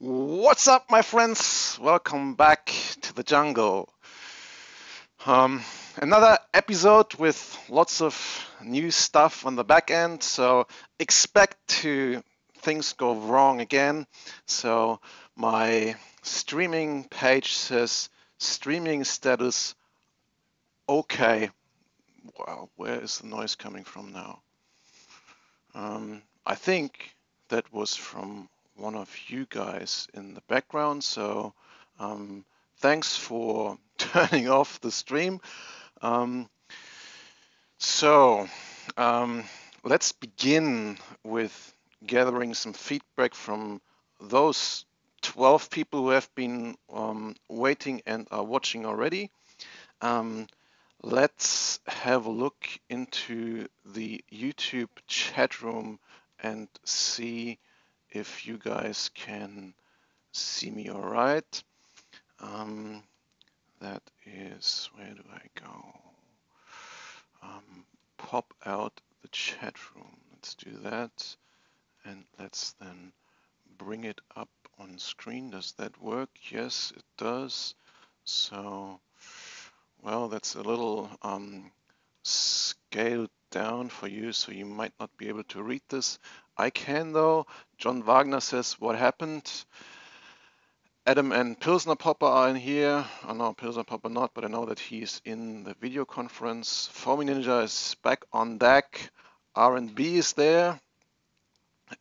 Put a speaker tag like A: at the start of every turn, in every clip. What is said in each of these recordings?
A: What's up, my friends? Welcome back to the jungle. Um, Another episode with lots of new stuff on the back end, so expect to things go wrong again. So my streaming page says streaming status okay. Wow, where is the noise coming from now? I think that was from one of you guys in the background. So thanks for turning off the stream. Um, so um, let's begin with gathering some feedback from those 12 people who have been waiting and are watching already. Um, let's have a look into the YouTube chat room and see if you guys can see me all right. That is, where do I go? Pop out the chat room. Let's do that. And let's then bring it up on screen. Does that work? Yes, it does. So, well, that's a little scaled down for you, so you might not be able to read this. I can though. John Wagner says, what happened? Adam and Pilsner Popper are in here. I know Pilsner Popper not, but I know that he's in the video conference. Foaming Ninja is back on deck. R&B is there.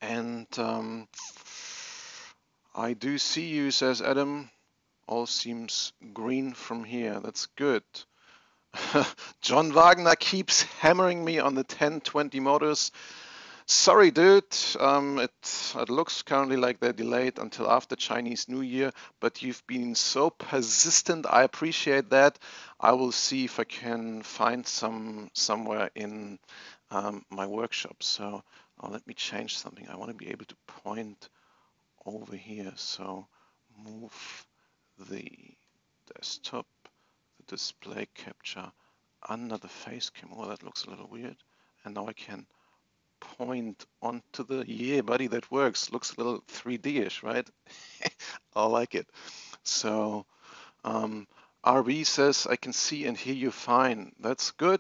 A: And I do see you, says Adam. All seems green from here. That's good. John Wagner keeps hammering me on the 1020 motors. Sorry, dude. It looks currently like they're delayed until after Chinese New Year, but you've been so persistent. I appreciate that. I will see if I can find somewhere in my workshop. So let me change something. I want to be able to point over here. So move the desktop, the display capture under the face cam. Oh, that looks a little weird. And now I can point onto the, yeah, buddy, that works. Looks a little 3D-ish, right? I like it. So RB says, I can see and hear you fine. That's good.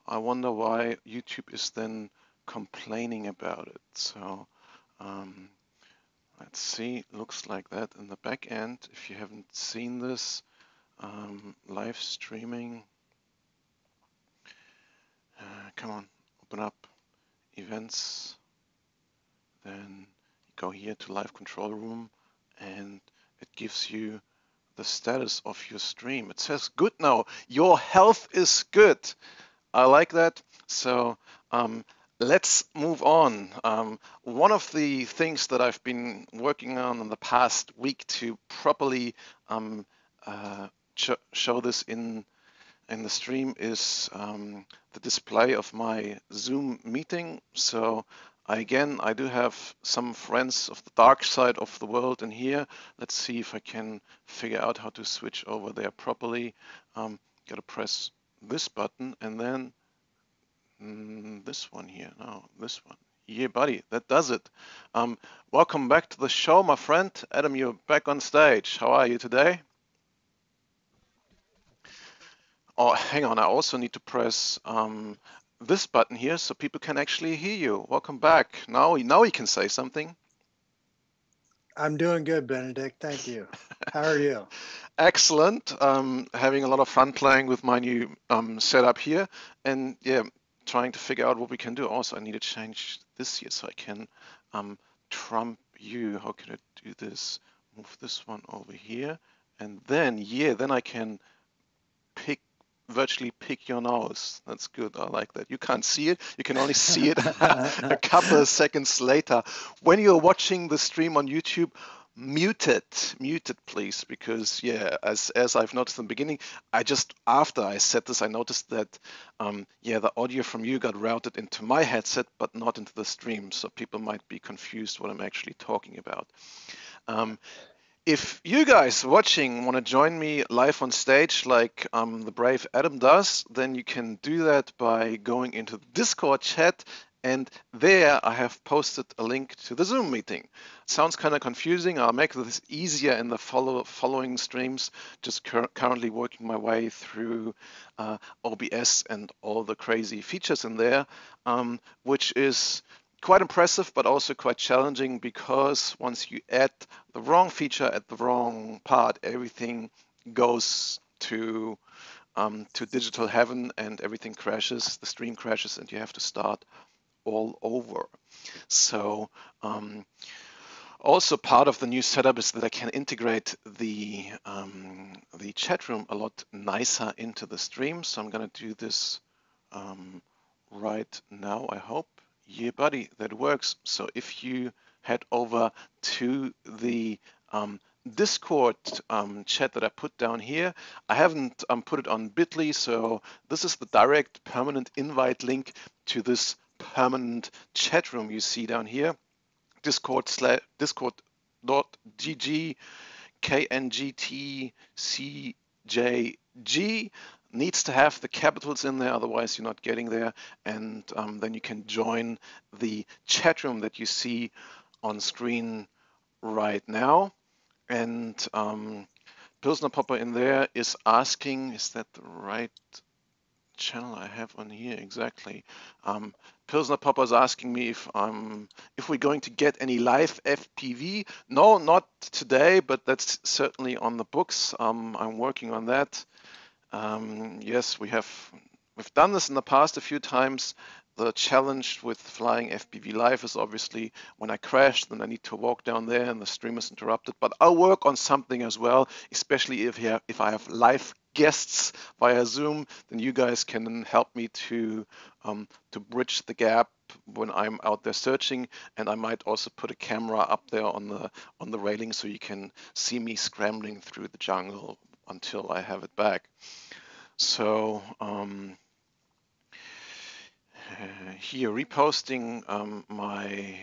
A: I wonder why YouTube is then complaining about it. So let's see. Looks like that in the back end. If you haven't seen this, live streaming. Come on, open up events. Then you go here to live control room and it gives you the status of your stream. It says good now. Your health is good. I like that. So let's move on. One of the things that I've been working on in the past week to properly show this in the stream is the display of my Zoom meeting. So I do have some friends of the dark side of the world in here. Let's see if I can figure out how to switch over there properly. Gotta press this button and then this one here. No, this one. Yeah, buddy, that does it. Welcome back to the show, my friend. Adam, you're back on stage. How are you today? Oh, hang on, I also need to press this button here so people can actually hear you. Welcome back. Now you can say something.
B: I'm doing good, Benedikt. Thank you. How are you?
A: Excellent. Having a lot of fun playing with my new setup here, and yeah, trying to figure out what we can do. Also, I need to change this here so I can trump you. How can I do this? Move this one over here, and then then I can virtually pick your nose. That's good. I like that. You can't see it. You can only see it a couple of seconds later. When you're watching the stream on YouTube, mute it, please, because yeah, as I've noticed in the beginning, after I said this, I noticed that the audio from you got routed into my headset, but not into the stream, so people might be confused what I'm actually talking about. If you guys watching want to join me live on stage like the brave Adam does, then you can do that by going into the Discord chat And there I have posted a link to the Zoom meeting. Sounds kind of confusing. I'll make this easier in the following streams. Just currently working my way through OBS and all the crazy features in there, which is quite impressive, but also quite challenging, because once you add the wrong feature at the wrong part, everything goes to digital heaven and everything crashes, the stream crashes, and you have to start all over. So also part of the new setup is that I can integrate the chat room a lot nicer into the stream. So I'm going to do this right now, I hope. Yeah, buddy, that works. So if you head over to the Discord chat that I put down here, I haven't put it on Bitly, so this is the direct permanent invite link to this permanent chat room you see down here. Discord.gg KNGTCJG needs to have the capitals in there, otherwise you're not getting there. And then you can join the chat room that you see on screen right now. And Pilsner Popper in there is asking, is that the right channel I have on here? Exactly. Pilsner Popper is asking me if we're going to get any live FPV. No, not today, but that's certainly on the books. I'm working on that. Yes, we've done this in the past a few times. The challenge with flying FPV live is obviously when I crash, then I need to walk down there and the stream is interrupted. But I'll work on something as well, especially if I have live guests via Zoom, then you guys can help me to bridge the gap when I'm out there searching. And I might also put a camera up there on the railing so you can see me scrambling through the jungle until I have it back. So here, reposting my,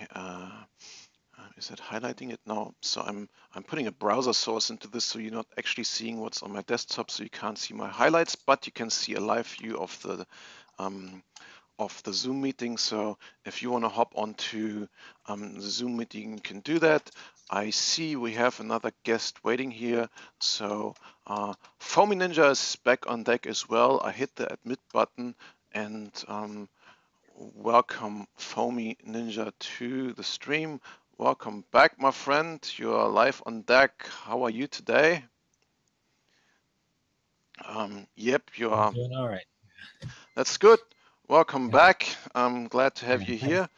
A: is that highlighting it? No, so I'm putting a browser source into this, so you're not actually seeing what's on my desktop, so you can't see my highlights, but you can see a live view of the Zoom meeting. So if you want to hop onto the Zoom meeting, you can do that. I see we have another guest waiting here. So Foamy Ninja is back on deck as well. I hit the admit button and welcome Foamy Ninja to the stream. Welcome back, my friend. You are live on deck. How are you today? Yep, you are.
C: I'm doing all right.
A: That's good. Welcome back. I'm glad to have you here.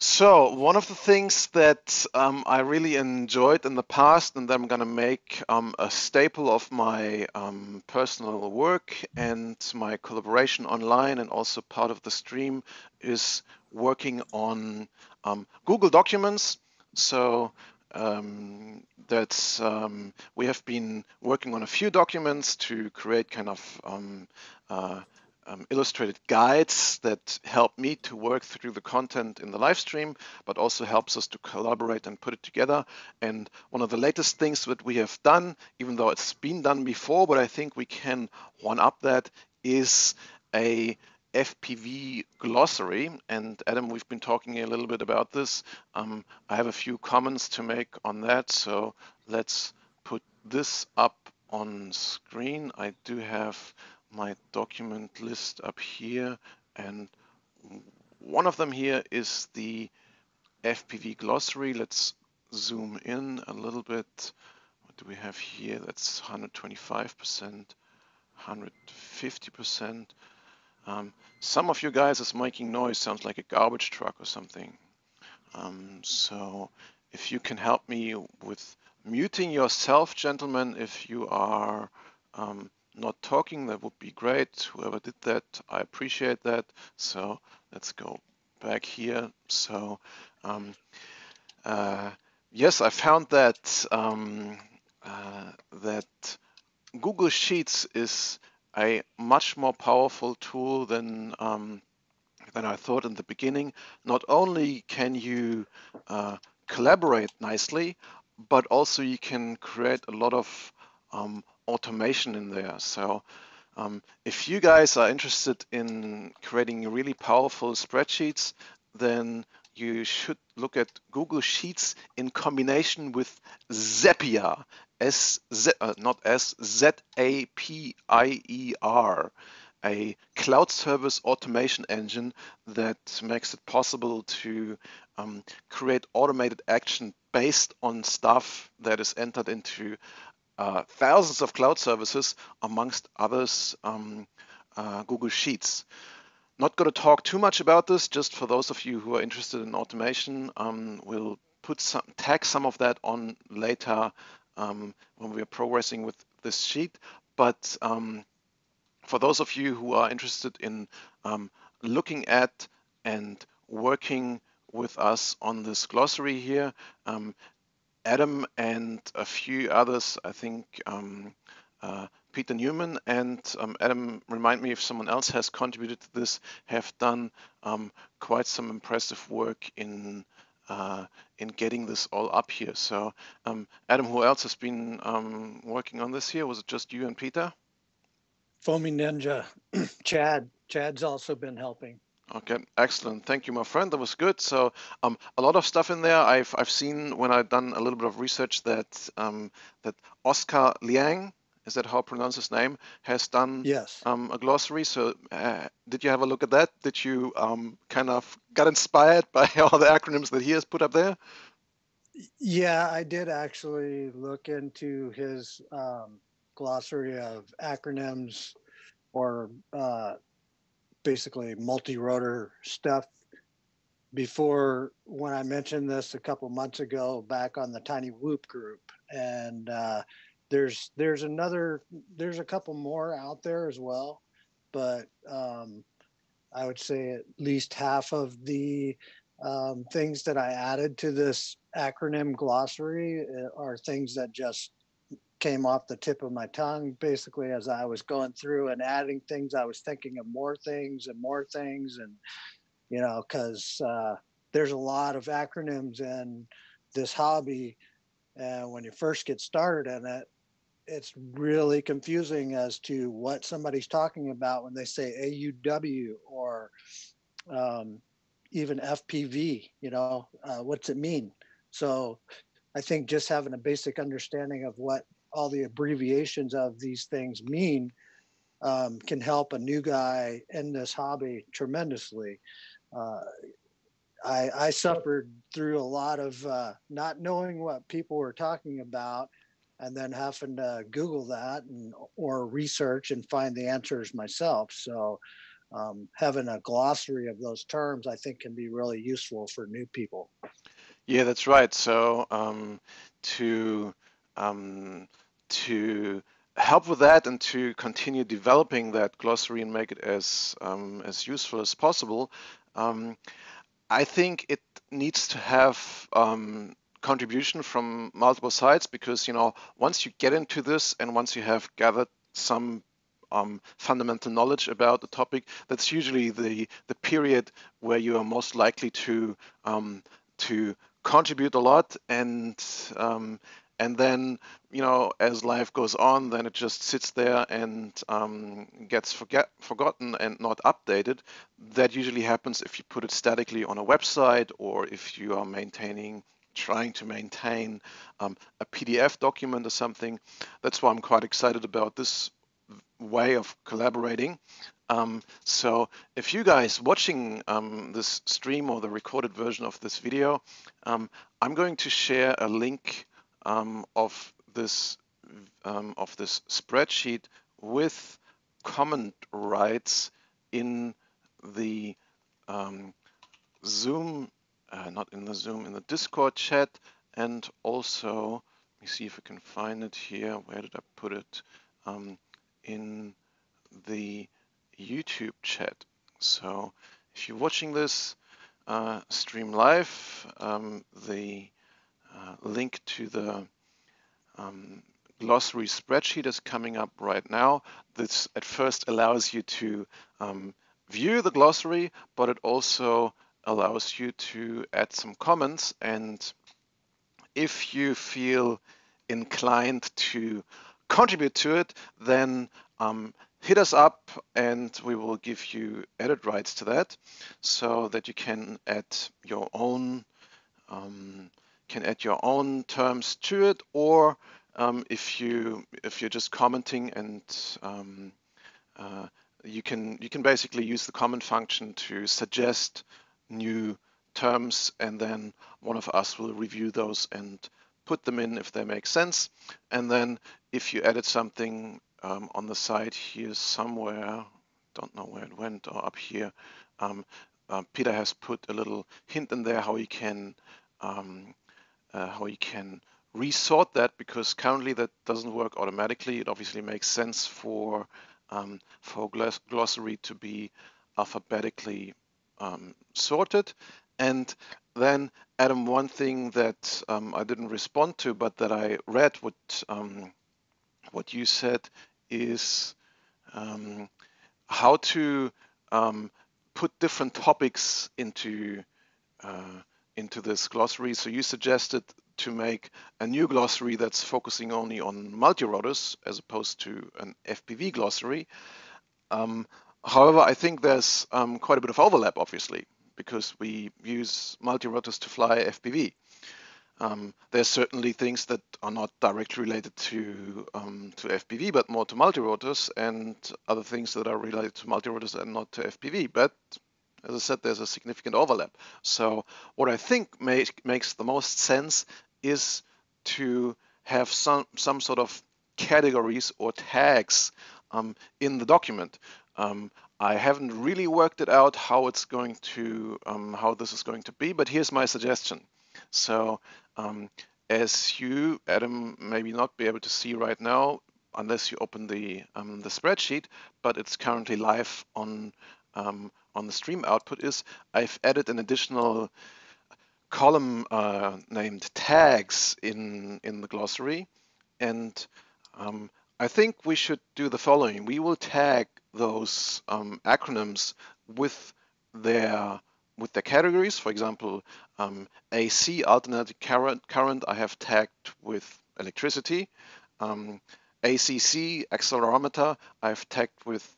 A: So one of the things that I really enjoyed in the past, and I'm going to make a staple of my personal work and my collaboration online, and also part of the stream, is working on Google Documents. So we have been working on a few documents to create kind of illustrated guides that help me to work through the content in the live stream, but also helps us to collaborate and put it together. And one of the latest things that we have done, even though it's been done before, but I think we can one-up that, is a FPV glossary. And Adam, we've been talking a little bit about this. I have a few comments to make on that, so let's put this up on screen. I do have my document list up here, and one of them here is the FPV glossary. Let's zoom in a little bit. What do we have here? That's 125%, 150%. Some of you guys is making noise, sounds like a garbage truck or something. So if you can help me with muting yourself, gentlemen, if you are not talking, that would be great. Whoever did that, I appreciate that. So let's go back here. So yes, I found that that Google Sheets is a much more powerful tool than I thought in the beginning. Not only can you collaborate nicely, but also you can create a lot of automation in there. So If you guys are interested in creating really powerful spreadsheets, then you should look at Google Sheets in combination with Zapier, not S, Zapier, a cloud service automation engine that makes it possible to create automated action based on stuff that is entered into thousands of cloud services, amongst others, Google Sheets. Not going to talk too much about this, just for those of you who are interested in automation, we'll tag some of that on later when we are progressing with this sheet. But for those of you who are interested in looking at and working with us on this glossary here, Adam and a few others, I think Peter Newman and Adam, remind me if someone else has contributed to this, have done quite some impressive work in getting this all up here. So Adam, who else has been working on this here? Was it just you and Peter?
B: Foamy Ninja, Chad's also been helping.
A: Okay, excellent. Thank you, my friend. That was good. So, a lot of stuff in there. I've seen when I've done a little bit of research that that Oscar Liang, is that how I pronounce his name, has done
B: Yes.
A: a glossary. So, did you have a look at that? Did you kind of got inspired by all the acronyms that he has put up there?
B: Yeah, I did actually look into his glossary of acronyms or basically multi-rotor stuff before when I mentioned this a couple months ago back on the Tiny Whoop group. And there's a couple more out there as well, but I would say at least half of the things that I added to this acronym glossary are things that just came off the tip of my tongue. Basically, as I was going through and adding things, I was thinking of more things and more things. And, because there's a lot of acronyms in this hobby. And when you first get started in it, it's really confusing as to what somebody's talking about when they say AUW or um, even FPV. What's it mean? So I think just having a basic understanding of what all the abbreviations of these things mean can help a new guy in this hobby tremendously. Uh, I suffered through a lot of not knowing what people were talking about and then having to Google that or research and find the answers myself. So having a glossary of those terms, I think, can be really useful for new people.
A: Yeah, that's right. So to um, to help with that and to continue developing that glossary and make it as useful as possible, um, I think it needs to have contribution from multiple sides because once you get into this and once you have gathered some fundamental knowledge about the topic, that's usually the period where you are most likely to contribute a lot and then as life goes on, then it just sits there and gets forgotten and not updated. That usually happens if you put it statically on a website or if you are trying to maintain a PDF document or something. That's why I'm quite excited about this way of collaborating. So if you guys watching this stream or the recorded version of this video, I'm going to share a link of this spreadsheet with comment rights in the Zoom, not in the Zoom, in the Discord chat, and also, let me see if I can find it here. Where did I put it? In the YouTube chat. So if you're watching this stream live, the link to the glossary spreadsheet is coming up right now. This at first allows you to view the glossary, but it also allows you to add some comments. And if you feel inclined to contribute to it, then hit us up and we will give you edit rights to that so that you can add your own terms to it, or if you're just commenting and you can basically use the comment function to suggest new terms, and then one of us will review those and put them in if they make sense. And then if you added something on the side here somewhere, don't know where it went, or up here, Peter has put a little hint in there how you can resort that, because currently that doesn't work automatically. It obviously makes sense for glossary to be alphabetically sorted. And then, Adam, one thing that I didn't respond to, but that I read what you said is how to put different topics into this glossary. So you suggested to make a new glossary that's focusing only on multirotors as opposed to an FPV glossary. However, I think there's quite a bit of overlap, obviously, because we use multirotors to fly FPV. There's certainly things that are not directly related to FPV, but more to multirotors, and other things that are related to multirotors and not to FPV. But as I said, there's a significant overlap. So what I think makes the most sense is to have some sort of categories or tags in the document. I haven't really worked it out how it's going to how this is going to be, but here's my suggestion. So as you, Adam, maybe not be able to see right now unless you open the spreadsheet, but it's currently live on the stream output, is I've added an additional column named tags in the glossary, and I think we should do the following. We will tag those acronyms with their categories. For example, AC, alternating current, I have tagged with electricity. ACC, accelerometer, I've tagged with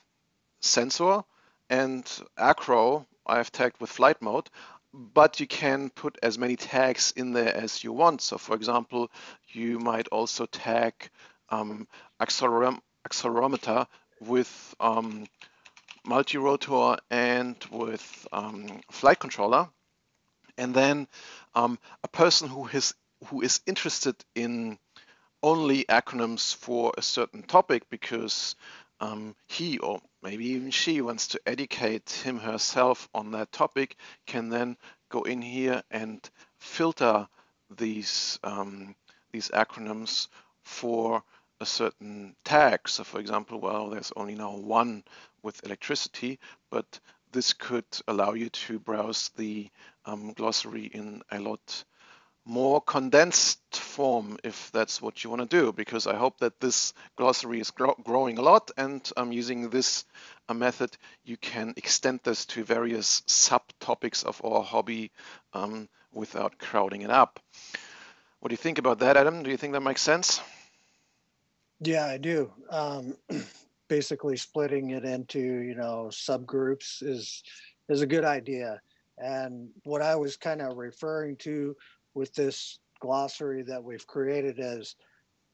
A: sensor, and acro I have tagged with flight mode. But you can put as many tags in there as you want. So for example, you might also tag accelerometer with multirotor and with flight controller. And then a person who is interested in only acronyms for a certain topic because he or maybe even she wants to educate him herself on that topic, can then go in here and filter these acronyms for a certain tag. So for example, well, there's only now one with electricity, but this could allow you to browse the glossary in a lot more condensed form if that's what you want to do, because I hope that this glossary is growing a lot, and using this method you can extend this to various subtopics of our hobby without crowding it up. What do you think about that, Adam? Do you think that makes sense?
B: Yeah, I do. Basically, splitting it into subgroups is a good idea. And what I was kind of referring to with this glossary that we've created is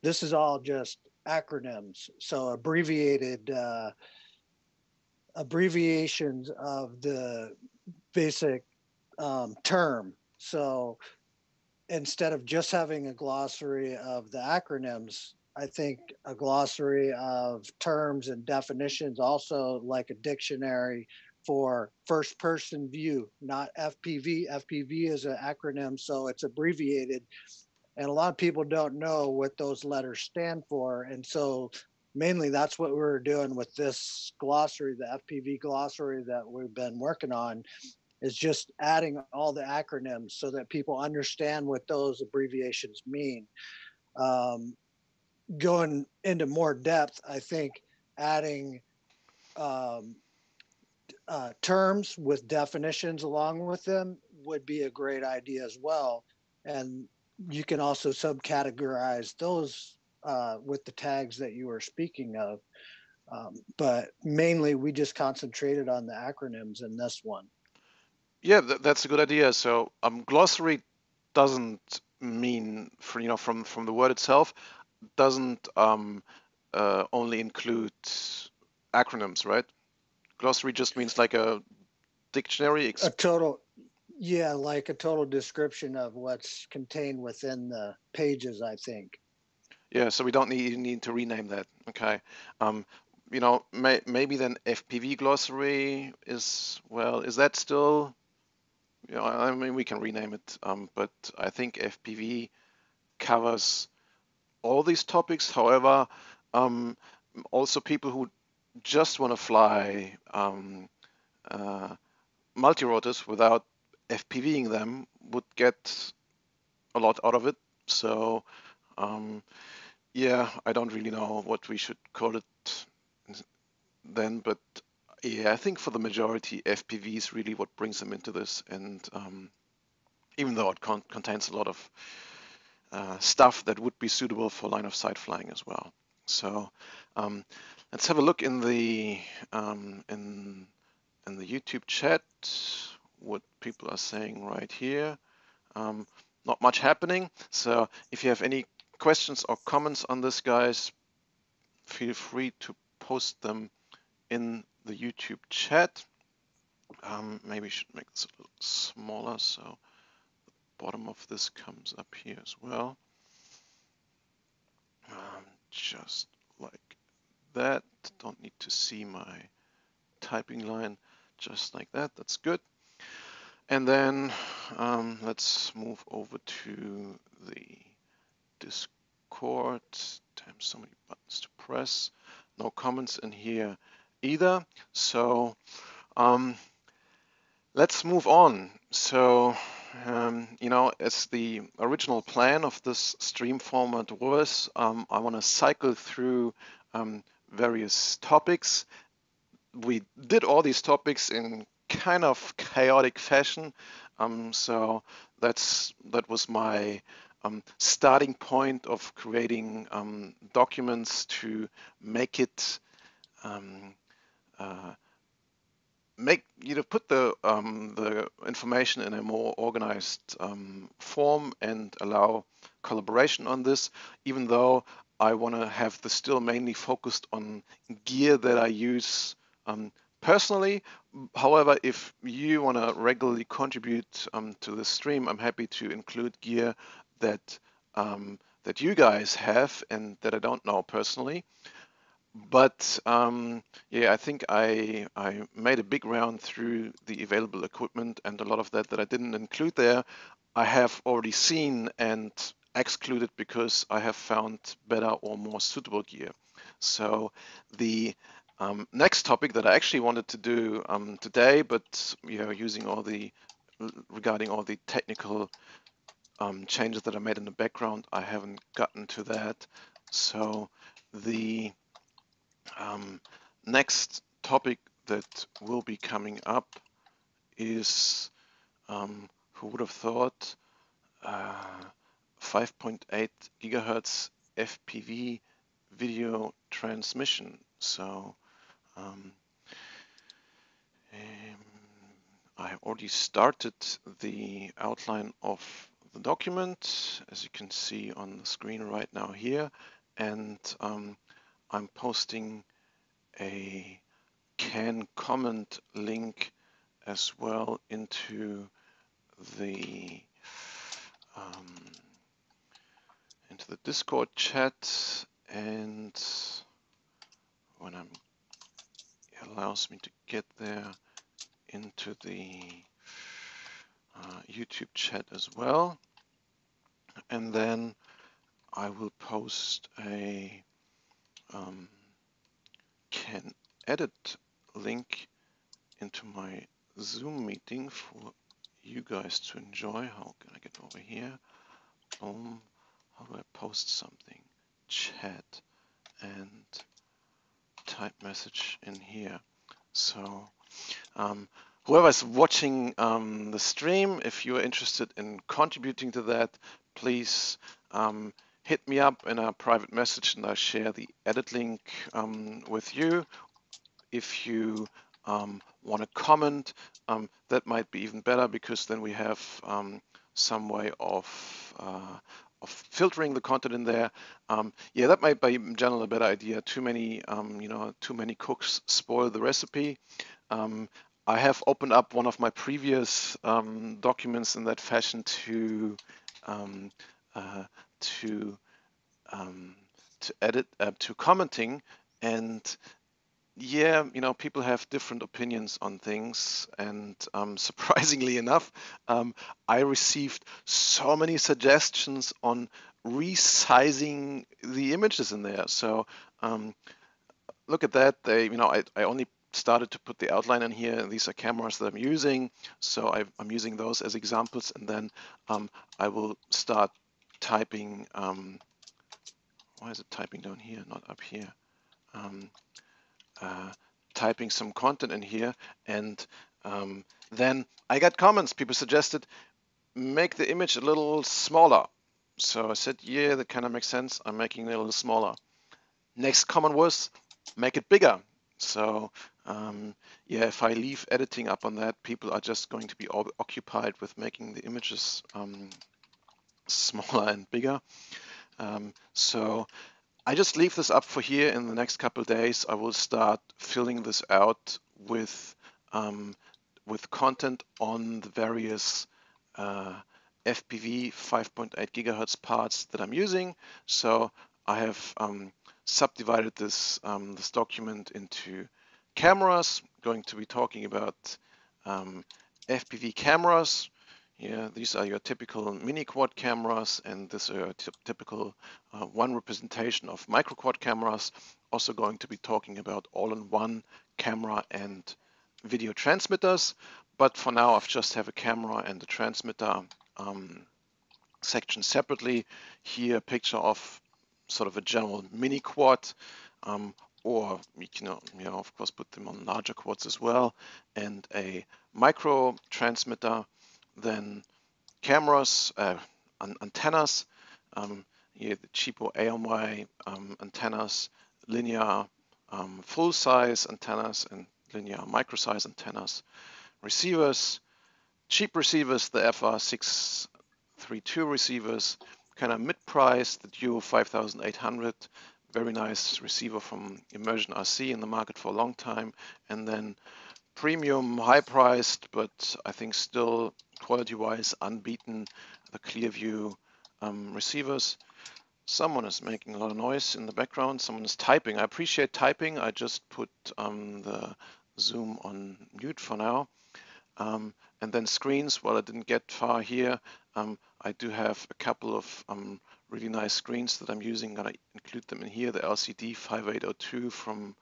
B: this is all just acronyms, so abbreviations of the basic term. So instead of just having a glossary of the acronyms, I think a glossary of terms and definitions, also like a dictionary for first person view, not FPV. FPV is an acronym, so it's abbreviated. And a lot of people don't know what those letters stand for. And so mainly that's what we're doing with this glossary, the FPV glossary that we've been working on, is just adding all the acronyms so that people understand what those abbreviations mean. Um, Going into more depth, I think adding um, terms with definitions along with them would be a great idea as well. And you can also subcategorize those with the tags that you were speaking of. But mainly we just concentrated on the acronyms in this one.
A: Yeah, that's a good idea. So glossary doesn't mean, from the word itself, doesn't only include acronyms, right? Glossary just means like a dictionary.
B: A total, yeah, like a total description of what's contained within the pages, I think.
A: Yeah, so we don't need to rename that. Okay. Um, maybe then FPV glossary is that still, I mean, we can rename it, but I think FPV covers all these topics. However, um, also people who just want to fly uh, multi-rotors without FPVing them would get a lot out of it. So, um, yeah, I don't really know what we should call it then, but yeah, I think for the majority, FPV is really what brings them into this. And even though it contains a lot of stuff that would be suitable for line of sight flying as well. So um, let's have a look in the YouTube chat what people are saying right here. Not much happening. So if you have any questions or comments on this, guys, feel free to post them in the YouTube chat. Maybe I should make this a little smaller so the bottom of this comes up here as well. Just like that. Don't need to see my typing line. Just like that. That's good. And then let's move over to the Discord. Damn, so many buttons to press. No comments in here either. So let's move on. So, as the original plan of this stream format was, I want to cycle through various topics. We did all these topics in kind of chaotic fashion. So that was my starting point of creating documents to make it uh, put the information in a more organized form and allow collaboration on this, even though I want to have this still mainly focused on gear that I use personally. However, if you want to regularly contribute to the stream, I'm happy to include gear that that you guys have and that I don't know personally. But yeah, I think I made a big round through the available equipment, and a lot of that I didn't include there, I have already seen and excluded because I have found better or more suitable gear. So the next topic that I actually wanted to do today, but using regarding all the technical changes that I made in the background, I haven't gotten to that. So the next topic that will be coming up is, who would have thought, 5.8 gigahertz FPV video transmission. So um, I already started the outline of the document, as you can see on the screen right now here, and I'm posting a can comment link as well um, into the Discord chat, and when it allows me to get there, into the YouTube chat as well, and then I will post a can edit link into my Zoom meeting for you guys to enjoy. How can I get over here? How do I post something? Chat and type message in here. So whoever's watching the stream, if you're interested in contributing to that, please hit me up in a private message and I'll share the edit link with you. If you want to comment, that might be even better, because then we have some way of filtering the content in there. Yeah, that might be in general a better idea. Too many, too many cooks spoil the recipe. I have opened up one of my previous documents in that fashion to um, uh, to um, edit to commenting, and yeah, people have different opinions on things, and surprisingly enough, I received so many suggestions on resizing the images in there. So look at that. I only started to put the outline in here. These are cameras that I'm using, so I'm using those as examples, and then I will start typing. Why is it typing down here, not up here? Um, uh, Typing some content in here, and then I got comments. People suggested make the image a little smaller. So I said, yeah, that kind of makes sense. I'm making it a little smaller. Next comment was make it bigger. So yeah, if I leave editing up on that, people are just going to be occupied with making the images smaller and bigger. So I just leave this up for here. In the next couple of days, I will start filling this out um, with content on the various FPV 5.8 gigahertz parts that I'm using. So I have subdivided this document into cameras. Going to be talking about FPV cameras. Yeah, these are your typical mini quad cameras, and this is your typical one representation of micro quad cameras. Also going to be talking about all-in-one camera and video transmitters, but for now I've just have a camera and a transmitter section separately. Here a picture of sort of a general mini quad, or you can of course put them on larger quads as well, and a micro transmitter. Then cameras, antennas, here the cheapo AMY antennas, linear full size antennas, and linear micro size antennas. Receivers, cheap receivers, the FR632 receivers, kind of mid-price, the Duo 5800, very nice receiver from Immersion RC in the market for a long time, and then premium, high-priced, but I think still quality-wise unbeaten, the Clearview receivers. Someone is making a lot of noise in the background. Someone is typing. I appreciate typing. I just put the Zoom on mute for now. And then screens, well, I didn't get far here. I do have a couple of really nice screens that I'm using. I'm gonna include them in here. The LCD 5802 from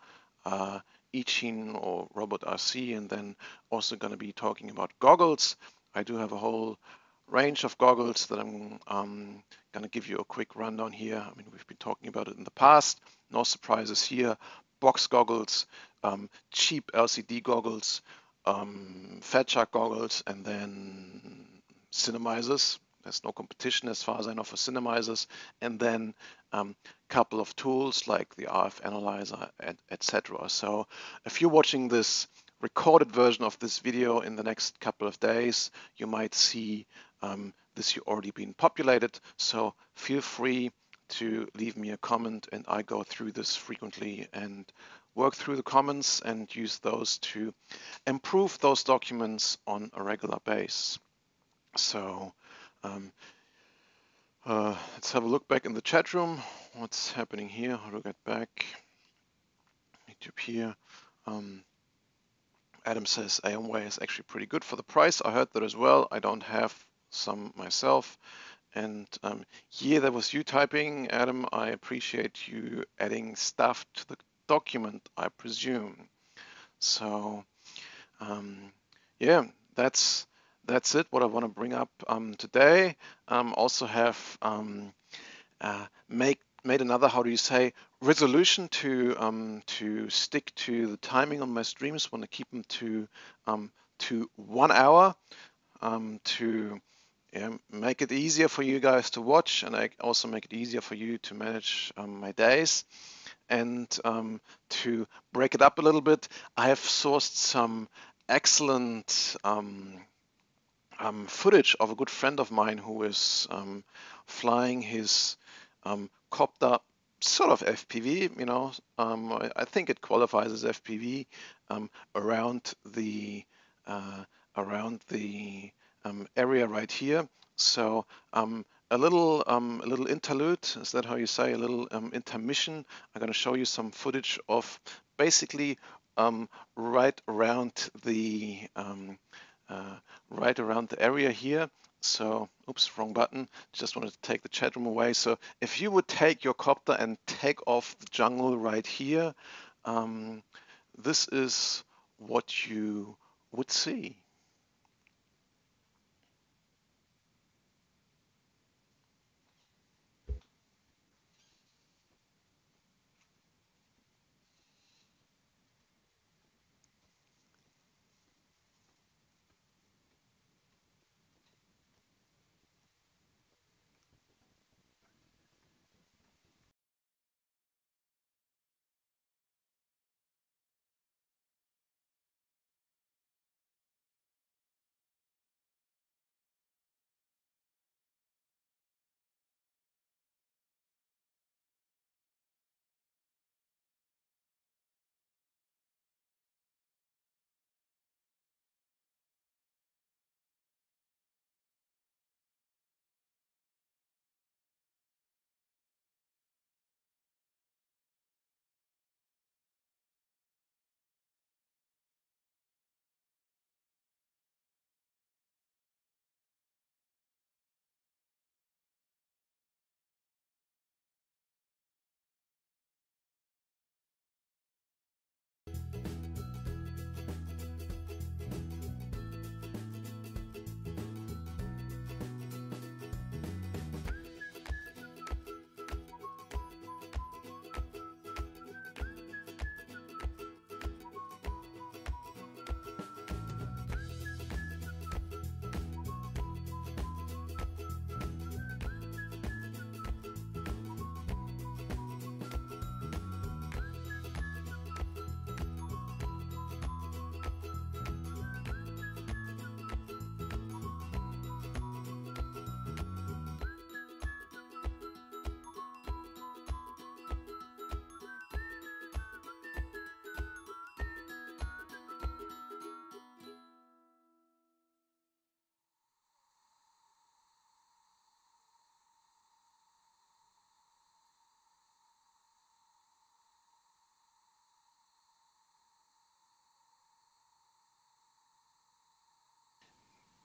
A: Ichin or Robot RC, and then also gonna be talking about goggles. I do have a whole range of goggles that I'm gonna give you a quick rundown here. I mean, we've been talking about it in the past. No surprises here. Box goggles, cheap LCD goggles, Fat Shark goggles, and then cinemizers. There's no competition as far as I know for cinemizers, and then couple of tools like the RF analyzer, etc. So if you're watching this recorded version of this video in the next couple of days, you might see this already been populated. So feel free to leave me a comment, and I go through this frequently and work through the comments and use those to improve those documents on a regular basis. So let's have a look back in the chat room. What's happening here? How do I get back? YouTube here. Adam says AMWay is actually pretty good for the price. I heard that as well. I don't have some myself. And yeah, that was you typing, Adam. I appreciate you adding stuff to the document, I presume. So yeah, that's it. What I want to bring up today. Also have made another, how do you say, resolution to stick to the timing on my streams. Want to keep them to 1 hour. To make it easier for you guys to watch, and I also make it easier for you to manage my days. And to break it up a little bit, I have sourced some excellent footage of a good friend of mine who is flying his copter, sort of FPV, you know, I think it qualifies as FPV, around the uh, area right here. So a little interlude, is that how you say? A little intermission. I'm going to show you some footage of basically right around the uh, right around the area here. So, oops, wrong button. Just wanted to take the chat room away. So if you would take your copter and take off the jungle right here, um, this is what you would see.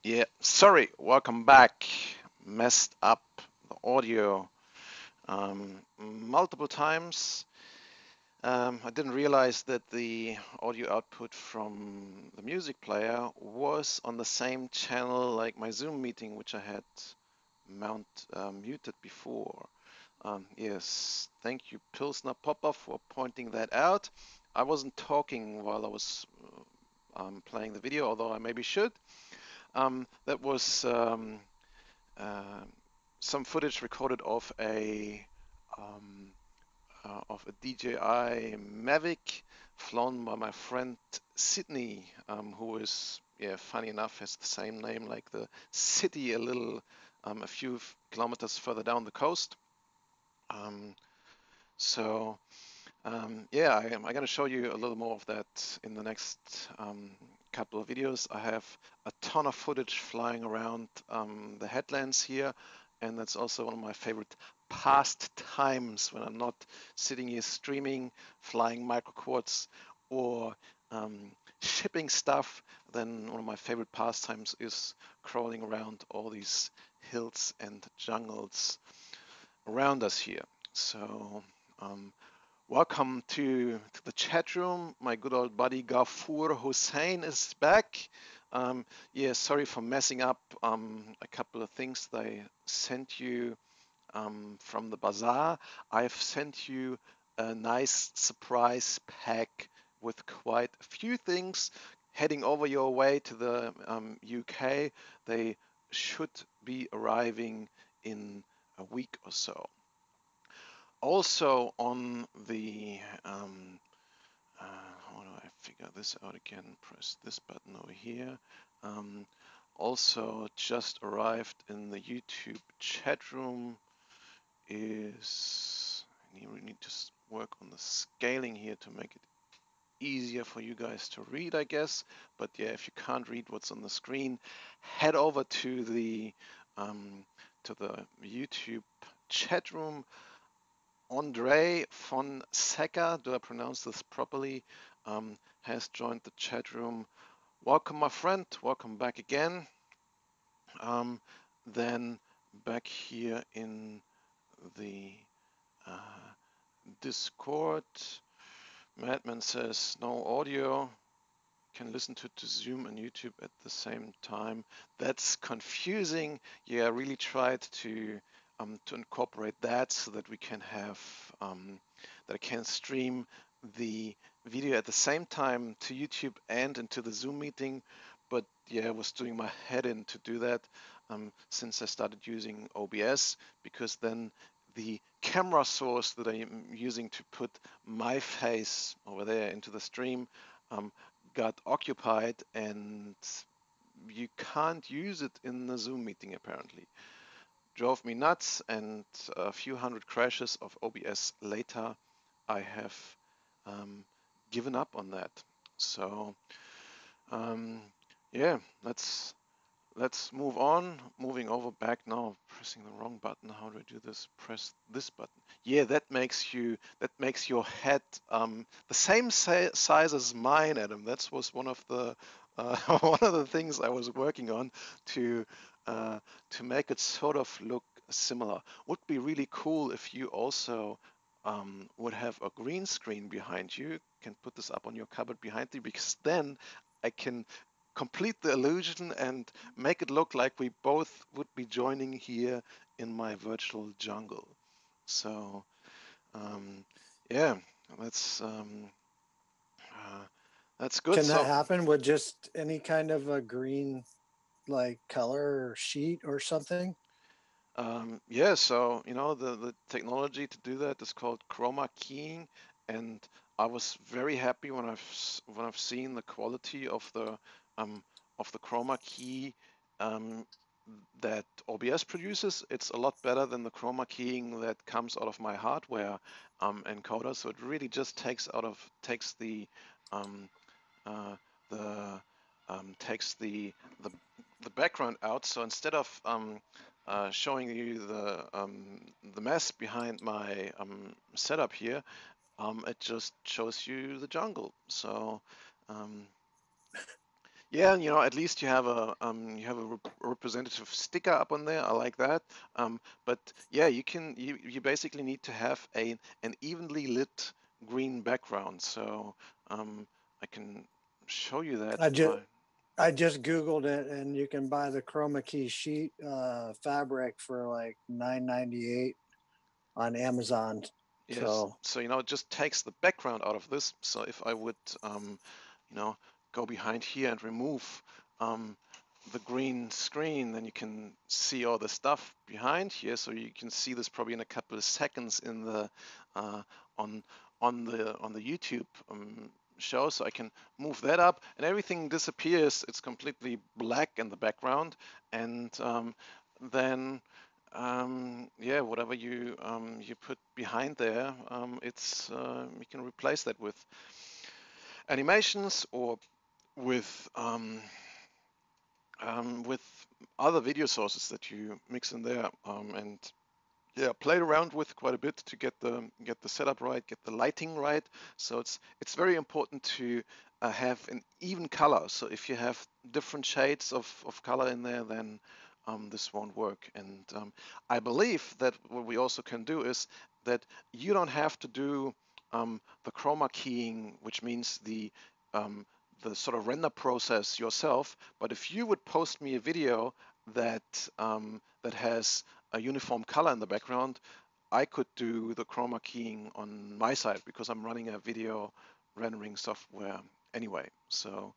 A: Yeah, sorry, welcome back. Messed up the audio multiple times. I didn't realize that the audio output from the music player was on the same channel like my Zoom meeting, which I had muted before. Yes, thank you, Pilsner Popper, for pointing that out. I wasn't talking while I was playing the video, although I maybe should. That was uh, some footage recorded of a DJI Mavic flown by my friend Sydney, who is, yeah, funny enough, has the same name like the city a few kilometers further down the coast. Um, so yeah, I'm going to show you a little more of that in the next couple of videos. I have a ton of footage flying around the headlands here, and that's also one of my favorite pastimes when I'm not sitting here streaming, flying micro quads, or shipping stuff. Then one of my favorite pastimes is crawling around all these hills and jungles around us here. So welcome to the chat room. My good old buddy Ghafoor Hussain is back. Yeah, sorry for messing up a couple of things that I sent you from the bazaar. I've sent you a nice surprise pack with quite a few things heading over your way to the UK. They should be arriving in a week or so. Also on the, how do I figure this out again? Press this button over here. Also just arrived in the YouTube chat room is, we need to work on the scaling here to make it easier for you guys to read, I guess. But yeah, if you can't read what's on the screen, head over to the YouTube chat room. Andre von Secker, do I pronounce this properly, has joined the chat room. Welcome, my friend. Welcome back again. Then back here in the Discord, Madman says no audio. Can listen to Zoom and YouTube at the same time. That's confusing. Yeah, I really tried to incorporate that so that we can have that I can stream the video at the same time to YouTube and into the Zoom meeting. But yeah, I was doing my head in to do that since I started using OBS, because then the camera source that I am using to put my face over there into the stream got occupied, and you can't use it in the Zoom meeting apparently. Drove me nuts, and a few hundred crashes of OBS later, I have given up on that. So yeah, let's move on. Moving over back now, pressing the wrong button. How do I do this? Press this button. Yeah, that makes your head the same size as mine, Adam. That was one of the one of the things I was working on to make it sort of look similar. Would be really cool if you also would have a green screen behind you. Can put this up on your cupboard behind you, because then I can complete the illusion and make it look like we both would be joining here in my virtual jungle. So yeah, that's good.
B: Can that
A: So
B: happen with just any kind of a green like color or sheet or something?
A: yeah, so the technology to do that is called chroma keying, and I was very happy when I've seen the quality um, of the chroma key um, that OBS produces. It's a lot better than the chroma keying that comes out of my hardware encoder. So it really just takes um, uh, the takes the background out. So instead of showing you the mess behind my setup here, it just shows you the jungle. So um, yeah, at least you have a representative sticker up on there. I like that. But yeah, you basically need to have an evenly lit green background. So I can show you that
B: I
A: if
B: just
A: I.
B: I just Googled it, and you can buy the chroma key sheet fabric for like $9.98 on Amazon.
A: Yes,
B: So
A: so it just takes the background out of this. So if I would you know go behind here and remove um, the green screen, then you can see all the stuff behind here. So you can see this probably in a couple of seconds in the uh, on on the YouTube show. So I can move that up, and everything disappears. It's completely black in the background, and then yeah, whatever you put behind there, it's you can replace that with animations or with with other video sources that you mix in there, and yeah, played around with quite a bit to get the setup right, get the lighting right. So it's very important to have an even color. So if you have different shades of color in there, then this won't work. And I believe that what we also can do is that you don't have to do the chroma keying, which means um, the sort of render process yourself. But if you would post me a video that has a uniform color in the background, I could do the chroma keying on my side because I'm running a video rendering software anyway. So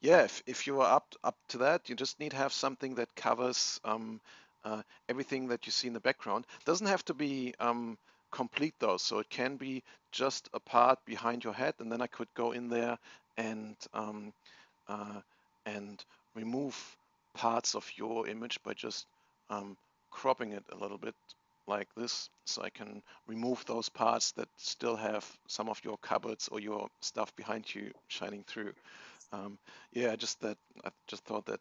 A: yeah, if you are up to that, you just need to have something that covers everything that you see in the background. Doesn't have to be complete though, so it can be just a part behind your head, and then I could go in there and uh, and remove parts of your image by just cropping it a little bit like this, so I can remove those parts that still have some of your cupboards or your stuff behind you shining through. Yeah, I just thought that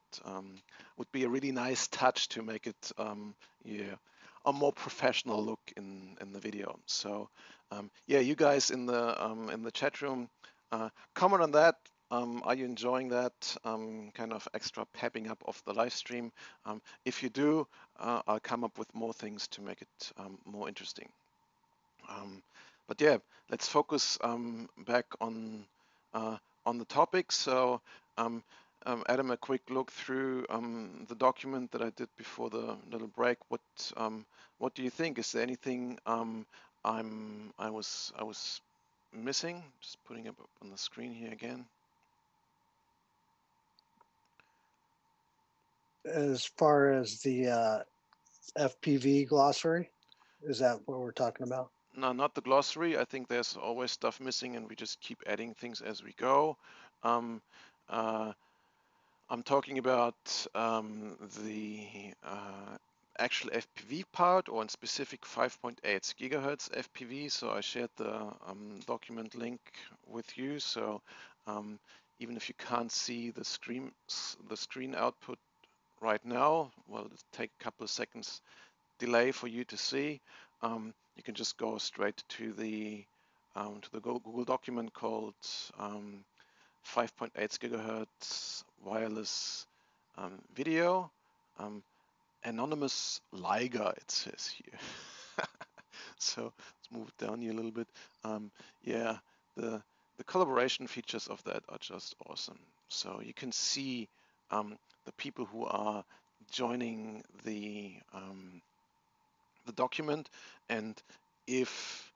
A: would be a really nice touch to make it yeah, a more professional look in the video. So yeah, you guys in the chat room, comment on that. Are you enjoying that kind of extra pepping up of the live stream? If you do, I'll come up with more things to make it more interesting. Um, but yeah, let's focus back on the topic. So, um, Adam, a quick look through the document that I did before the little break. What do you think? Is there anything I was missing? Just putting it up on the screen here again.
B: As far as the FPV glossary, is that what we're talking about?
A: No, not the glossary. I think there's always stuff missing, and we just keep adding things as we go. Um, uh, I'm talking about the actual FPV part, or in specific 5.8 gigahertz FPV. So I shared the document link with you. So even if you can't see the screen output right now, well, it'll take a couple of seconds delay for you to see. You can just go straight to the Google document called 5.8 gigahertz wireless video. Um, Anonymous Liger, it says here. So let's move it down here a little bit. Yeah, the collaboration features of that are just awesome. So you can see the people who are joining the document, and if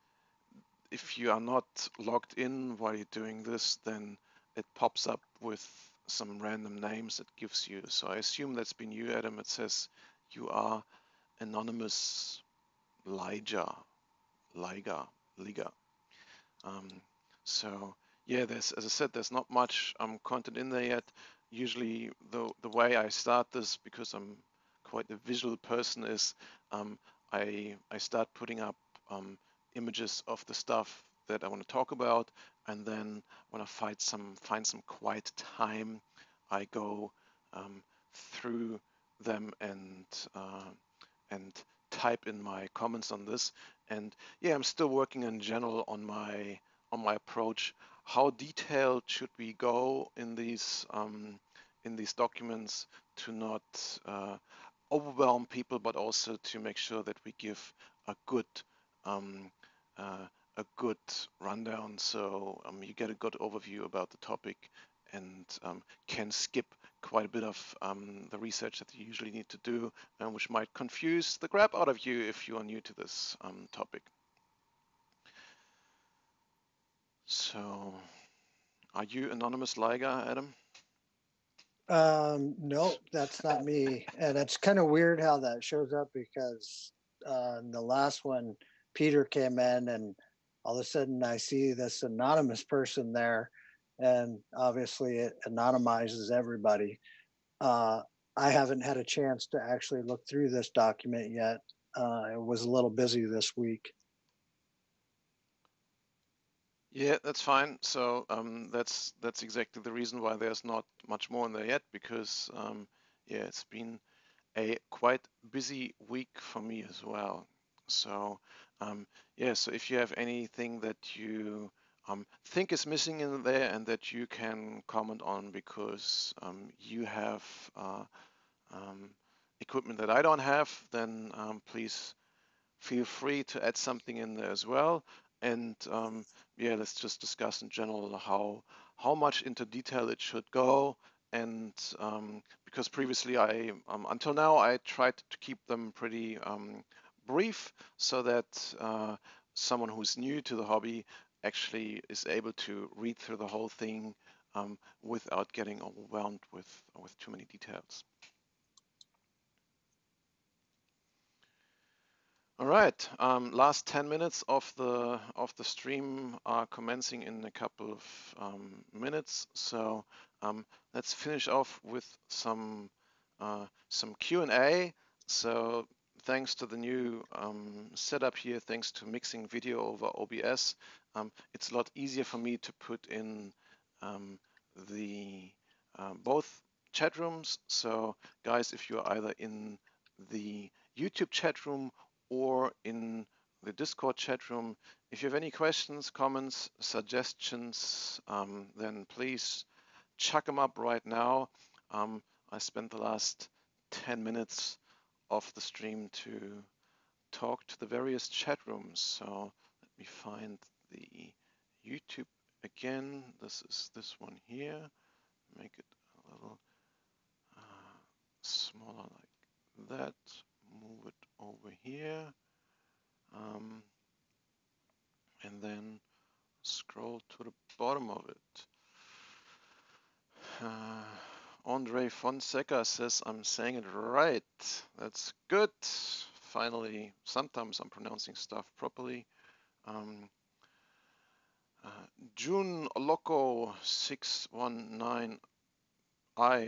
A: you are not logged in while you're doing this, then it pops up with some random names it gives you. So I assume that's been you, Adam. It says you are anonymous Liga, Liga, Liga. Um, so yeah, as I said, there's not much content in there yet. Usually the way I start this, because I'm quite a visual person, is I start putting up images of the stuff that I want to talk about, and then when I find some quiet time, I go through them and type in my comments on this. And yeah, I'm still working in general on my approach. How detailed should we go in these documents to not overwhelm people, but also to make sure that we give a good um, uh, a good rundown, so you get a good overview about the topic, and can skip quite a bit of the research that you usually need to do, which might confuse the crap out of you if you are new to this topic. So, are you anonymous Liger, Adam?
B: No, that's not me. And it's kind of weird how that shows up because in the last one, Peter came in and all of a sudden I see this anonymous person there. And obviously it anonymizes everybody. Uh, I haven't had a chance to actually look through this document yet. I was a little busy this week.
A: Yeah, that's fine. So that's exactly the reason why there's not much more in there yet, because yeah, it's been a quite busy week for me as well. So yeah, so if you have anything that you think is missing in there and that you can comment on because you have um, equipment that I don't have, then please feel free to add something in there as well. And yeah, let's just discuss in general how much into detail it should go. And because previously until now I tried to keep them pretty brief, so that someone who's new to the hobby actually is able to read through the whole thing without getting overwhelmed with too many details. All right, last 10 minutes of the stream are commencing in a couple of minutes. So let's finish off with some Q&A. So thanks to the new setup here, thanks to mixing video over OBS, it's a lot easier for me to put in the both chat rooms. So guys, if you're either in the YouTube chat room or in the Discord chat room, if you have any questions, comments, suggestions, then please chuck them up right now. I spent the last 10 minutes of the stream to talk to the various chat rooms. So let me find the YouTube again. This is this one here. Make it a little smaller like that. Move it over here. And then scroll to the bottom of it. Andre Fonseca says I'm saying it right. That's good. Finally, sometimes I'm pronouncing stuff properly. June Loco 619I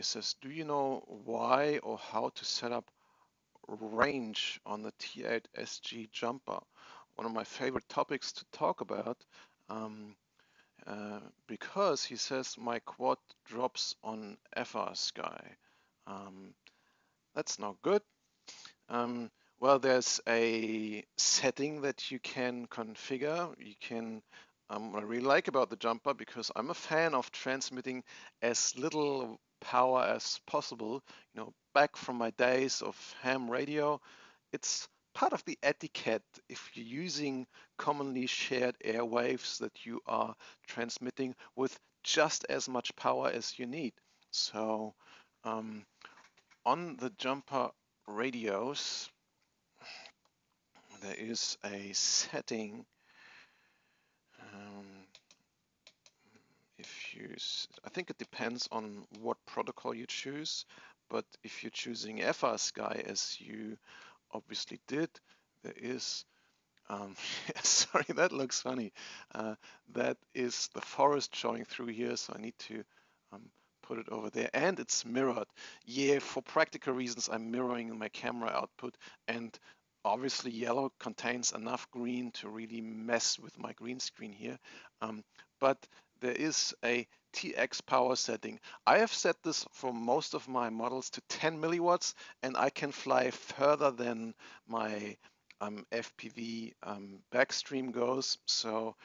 A: says, do you know why or how to set up range on the T8 SG jumper? One of my favorite topics to talk about. Because he says my quad drops on FR-Sky. That's not good. Well, there's a setting that you can configure. You can, what I really like about the jumper, because I'm a fan of transmitting as little power as possible. You know, back from my days of ham radio, it's part of the etiquette if you're using commonly shared airwaves that you are transmitting with just as much power as you need. So on the jumper radios, there is a setting. I think it depends on what protocol you choose, but if you're choosing FR-Sky as you obviously did, there is sorry, that looks funny. That is the forest showing through here, so I need to put it over there. And it's mirrored. Yeah, for practical reasons, I'm mirroring my camera output, and obviously yellow contains enough green to really mess with my green screen here. But there is a TX power setting. I have set this for most of my models to 10 milliwatts, and I can fly further than my FPV backstream goes. So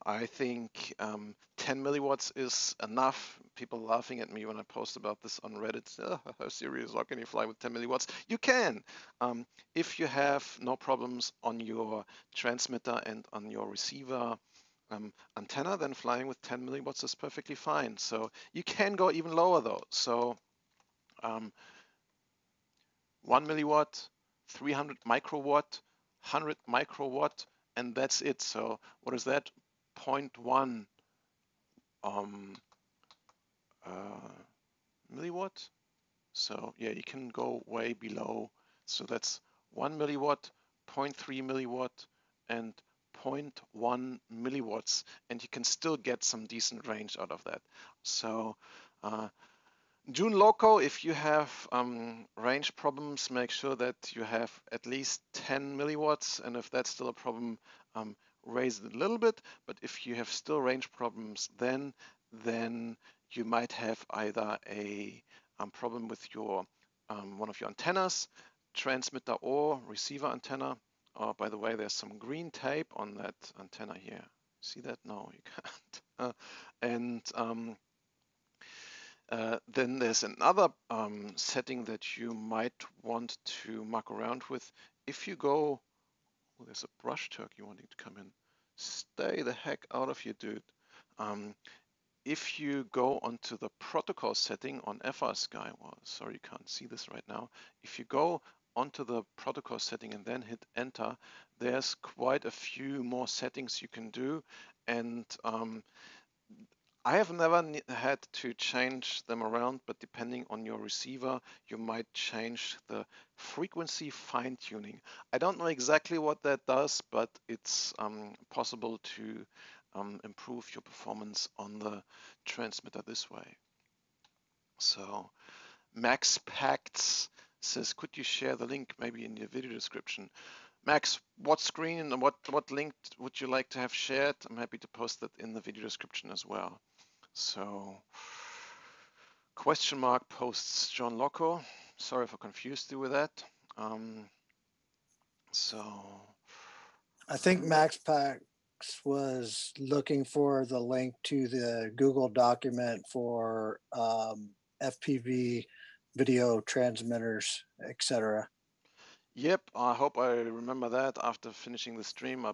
A: I think 10 milliwatts is enough. People laughing at me when I post about this on Reddit. Oh, how serious? How can you fly with 10 milliwatts? You can. If you have no problems on your transmitter and on your receiver antenna, then flying with 10 milliwatts is perfectly fine. So you can go even lower though. So 1 milliwatt, 300 microwatt, 100 microwatt, and that's it. So what is that? 0.1 milliwatt. So yeah, you can go way below. So that's 1 milliwatt, 0.3 milliwatt, and 0.1 milliwatts, and you can still get some decent range out of that. So June Loco, if you have range problems, make sure that you have at least 10 milliwatts, and if that's still a problem, raise it a little bit. But if you have still range problems, then you might have either a problem with your one of your antennas, transmitter or receiver antenna. Oh, by the way, there's some green tape on that antenna here. See that? No, you can't. And then there's another setting that you might want to muck around with. If you go, oh, there's a brush turkey wanting to come in. Stay the heck out of here, dude. If you go onto the protocol setting on FR-Sky, well, sorry, you can't see this right now. If you go onto the protocol setting and then hit enter, there's quite a few more settings you can do. And I have never had to change them around, but depending on your receiver, you might change the frequency fine-tuning. I don't know exactly what that does, but it's possible to improve your performance on the transmitter this way. So Max Pacts says, could you share the link maybe in your video description? Max, what screen and what link would you like to have shared? I'm happy to post that in the video description as well. So, question mark posts John Loco. Sorry if I confused you with that. So,
B: I think MaxPax was looking for the link to the Google document for FPV video transmitters, etc.
A: yep, I hope I remember that after finishing the stream. I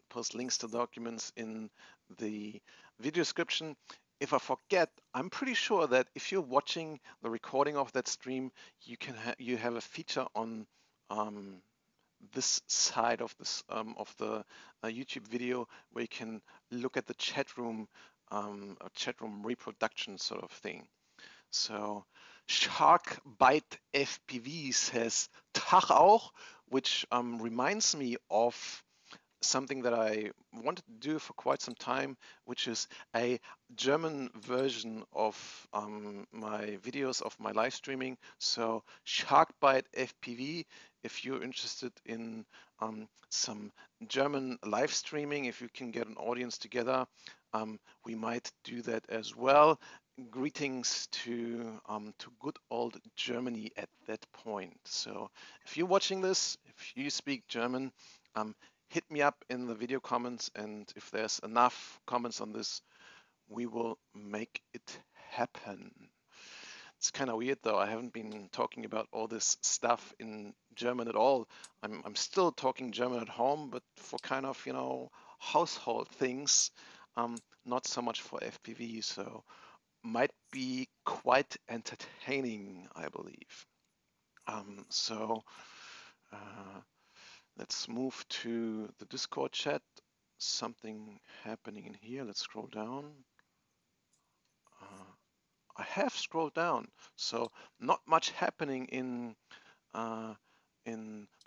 A: post links to documents in the video description. If I forget, I'm pretty sure that if you're watching the recording of that stream, you have a feature on this side of the YouTube video where you can look at the chat room, a chat room reproduction sort of thing. So Shark Bite FPV says Tag auch, which reminds me of something that I wanted to do for quite some time, which is a German version of my videos of my live streaming. So Sharkbite FPV, if you're interested in some German live streaming, if you can get an audience together, we might do that as well. Greetings to good old Germany at that point. So if you're watching this, if you speak German, hit me up in the video comments, and if there's enough comments on this, we will make it happen. It's kind of weird though. I haven't been talking about all this stuff in German at all. I'm still talking German at home, but for kind of, household things, not so much for FPV. So might be quite entertaining, I believe. So let's move to the Discord chat. Something happening in here. Let's scroll down. I have scrolled down, so not much happening in the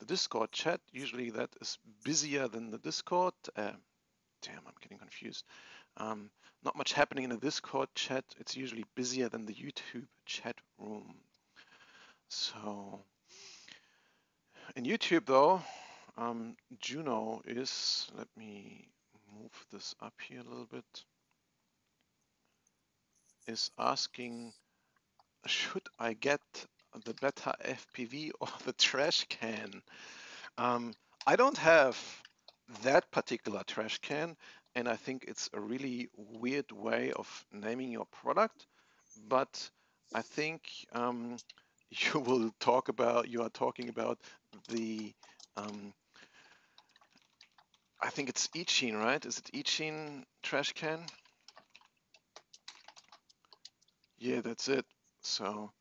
A: Discord chat. Usually that is busier than the Discord. Damn, I'm getting confused. Not much happening in the Discord chat. It's usually busier than the YouTube chat room. So in YouTube though, Juno is, let me move this up here a little bit, is asking, should I get the Beta FPV or the trash can? I don't have that particular trash can, and I think it's a really weird way of naming your product, but I think you are talking about the I think it's Ichin, right? Is it Ichin trash can? Yeah, that's it. So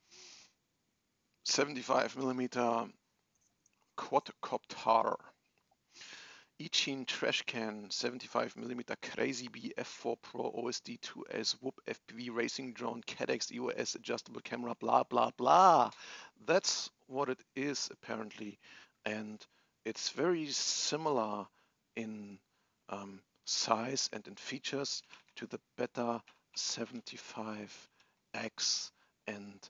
A: 75 millimeter quadcopter. Ichin trash can 75 millimeter Crazy Bee F4 Pro OSD 2S Whoop FPV racing drone CADX EOS adjustable camera blah blah blah. That's what it is apparently, and it's very similar in size and in features to the Beta 75X, and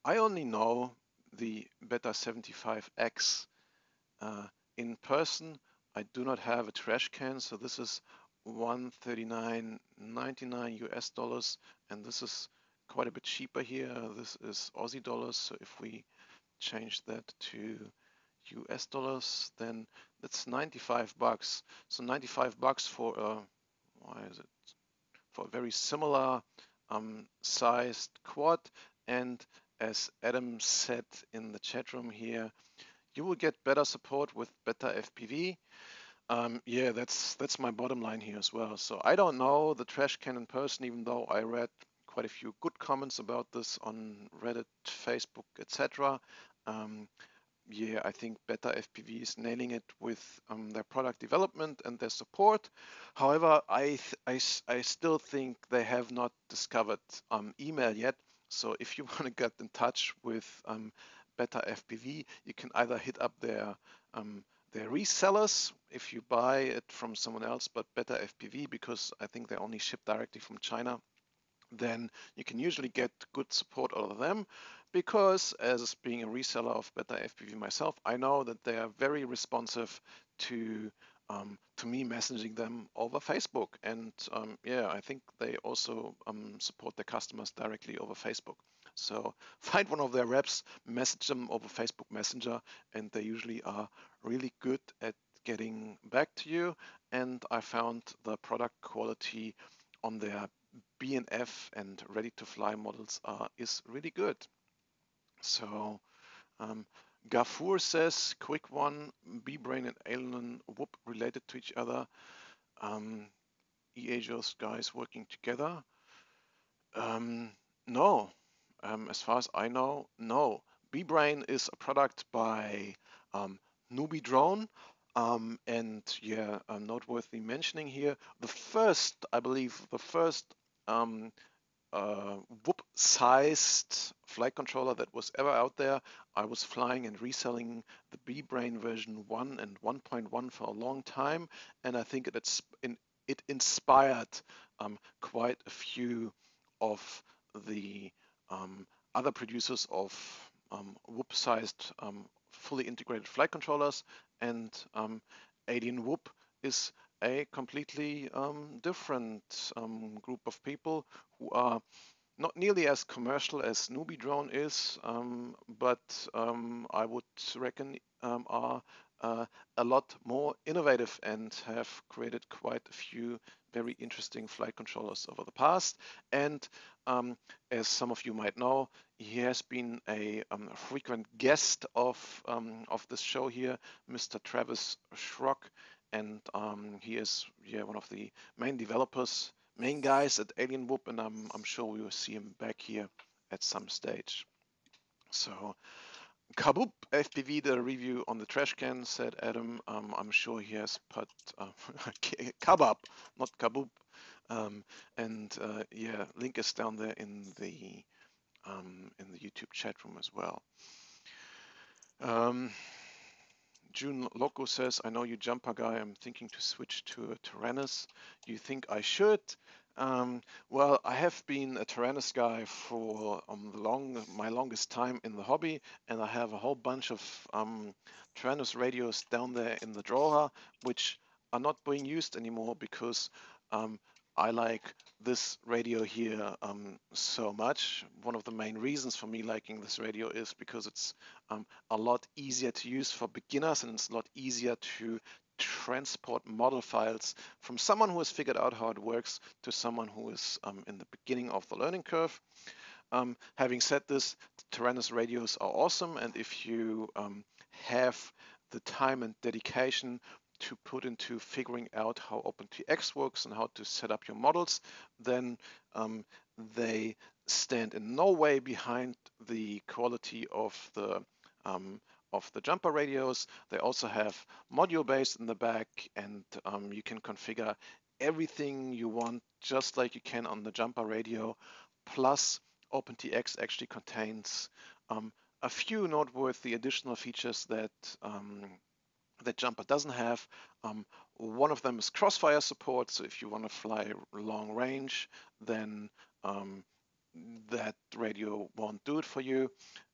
A: I only know the Beta 75X in person. I do not have a trash can, so this is $139.99 US dollars, and this is quite a bit cheaper here. This is Aussie dollars, so if we change that to US dollars, then that's 95 bucks. So 95 bucks for a, why is it? For a very similar sized quad, and as Adam said in the chat room here, you will get better support with Beta FPV. Yeah, that's my bottom line here as well. So I don't know the trash can in person, even though I read quite a few good comments about this on Reddit, Facebook, etc. yeah, I think Beta FPV is nailing it with their product development and their support. However, I still think they have not discovered email yet. So if you want to get in touch with Beta FPV, you can either hit up their resellers if you buy it from someone else, but Beta FPV, because I think they only ship directly from China, then you can usually get good support out of them, because as being a reseller of Beta FPV myself, I know that they are very responsive to me messaging them over Facebook. And yeah, I think they also support their customers directly over Facebook. So find one of their reps, message them over Facebook Messenger, and they usually are really good at getting back to you. And I found the product quality on their BNF and ready-to-fly models is really good. So Gafoor says, quick one, B-Brain and Alien Whoop related to each other. EAJOS guys working together. No, as far as I know, no. B-Brain is a product by Newbie Drone. And yeah, noteworthy mentioning here, I believe, the first whoop-sized flight controller that was ever out there. I was flying and reselling the B-Brain version 1 and 1.1 for a long time, and I think it inspired quite a few of the other producers of whoop-sized fully integrated flight controllers, and Alien Whoop is a completely different group of people who are not nearly as commercial as Newbie Drone is, but I would reckon are a lot more innovative and have created quite a few very interesting flight controllers over the past. And as some of you might know, he has been a frequent guest of this show here, Mr. Travis Schrock, and he is one of the main developers, main guys at Alien Whoop, and I'm sure we will see him back here at some stage. So Kaboop FPV, the review on the trash can, said Adam. I'm sure he has put Kabab, not Kaboop. And yeah, link is down there in the YouTube chat room as well. June Loco says, I know you jumper guy, I'm thinking to switch to a Tyrannus. You think I should? Well, I have been a Tyrannus guy for my longest time in the hobby, and I have a whole bunch of Tyrannus radios down there in the drawer, which are not being used anymore because I like this radio here so much. One of the main reasons for me liking this radio is because it's a lot easier to use for beginners, and it's a lot easier to transport model files from someone who has figured out how it works to someone who is in the beginning of the learning curve. Having said this, Tyrannus radios are awesome, and if you have the time and dedication to put into figuring out how OpenTX works and how to set up your models, then they stand in no way behind the quality of the jumper radios. They also have module base in the back, and you can configure everything you want just like you can on the jumper radio. Plus, OpenTX actually contains a few noteworthy additional features that that Jumper doesn't have. One of them is crossfire support, so if you want to fly long range, then that radio won't do it for you.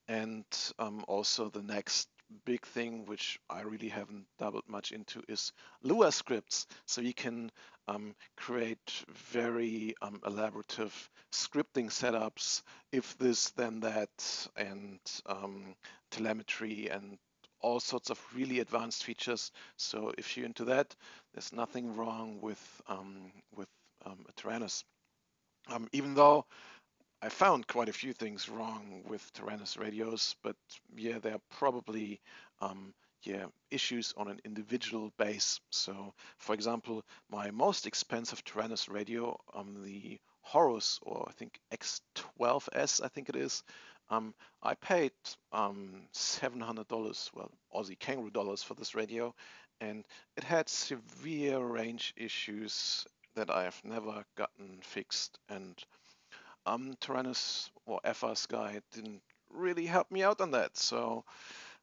A: And also the next big thing, which I really haven't dabbled much into, is Lua scripts. So you can create very elaborative scripting setups, if this, then that, and telemetry and all sorts of really advanced features. So if you're into that, there's nothing wrong with a Tyrannus. Even though I found quite a few things wrong with Tyrannus radios, but yeah, there are probably issues on an individual base. So, for example, my most expensive Tyrannus radio, the Horus, or I think X12S, I think it is, I paid $700, well, Aussie kangaroo dollars for this radio, and it had severe range issues that I have never gotten fixed. And Tyrannus or FR's guy didn't really help me out on that. So